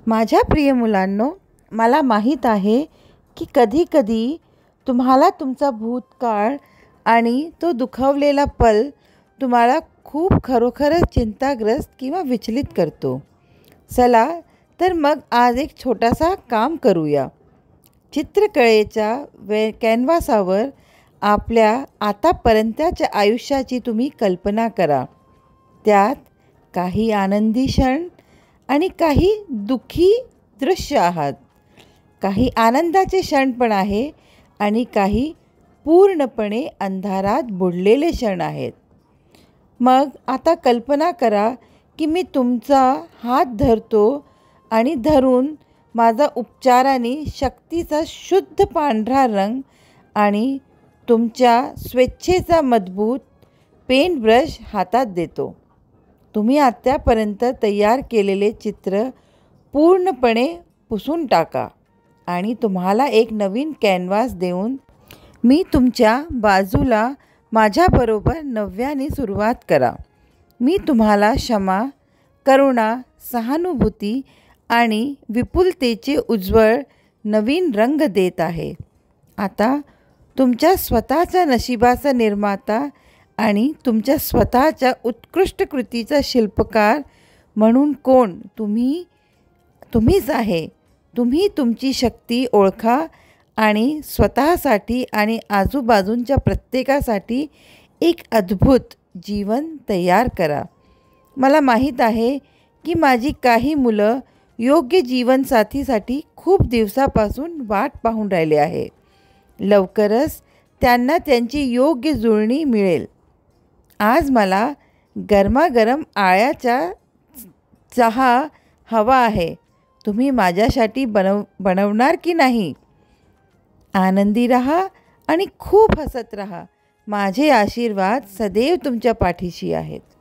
माझ्या प्रिय मुलांनो, मला माहीत आहे की कधी-कधी तुम्हाला तुमचा भूतकाळ आणि तो दुखावलेला पल तुम्हाला खूप खरोखरच चिंताग्रस्त किंवा विचलित करतो. चला तर मग आज एक छोटासा काम करूया. चित्रकलेच्या कॅनव्हासावर आपल्या आतापर्यंतच्या आयुष्याची तुम्ही कल्पना करा. त्यात काही आनंदी क्षण आणि काही दुःखी दृश्य आहात. काही आनंदाचे क्षण पण आहे आणि काही पूर्णपणे अंधारात बुडलेले क्षण आहेत. मग आता कल्पना करा की मी तुमचा हात धरतो आणि धरून माझा उपचाराने शक्तीचा शुद्ध पांढरा रंग आणि तुमच्या स्वेच्छेचा मजबूत पेंट ब्रश हातात देतो. तुम्ही आत्तापर्यंत तयार केलेले चित्र पूर्णपणे पुसून टाका आणि तुम्हाला एक नवीन कॅनव्हास देऊन मी तुमच्या बाजूला माझ्याबरोबर नव्याने सुरुवात करा. मी तुम्हाला क्षमा, करुणा, सहानुभूती आणि विपुलतेचे उज्ज्वल नवीन रंग देत आहे. आता तुमच्या स्वतःच्या नशिबाचा निर्माता आणि तुमच्या स्वतःच्या उत्कृष्ट कृतीचा शिल्पकार म्हणून कोण तुम्हीच आहे. तुम्ही तुमची शक्ती ओळखा आणि स्वतःसाठी आणि आजूबाजूंच्या प्रत्येकासाठी एक अद्भुत जीवन तयार करा. मला माहीत आहे की माझी काही मुलं योग्य जीवनसाथीसाठी खूप दिवसापासून वाट पाहून राहिले आहे. लवकरच त्यांना त्यांची योग्य जुळणी मिळेल. आज मला गरमागरम आळ्याचा चहा हवा आहे. तुम्ही माझ्यासाठी बनवणार की नाही? आनंदी रहा आणि खूप हसत रहा. माझे आशीर्वाद सदैव तुमच्या पाठीशी आहेत.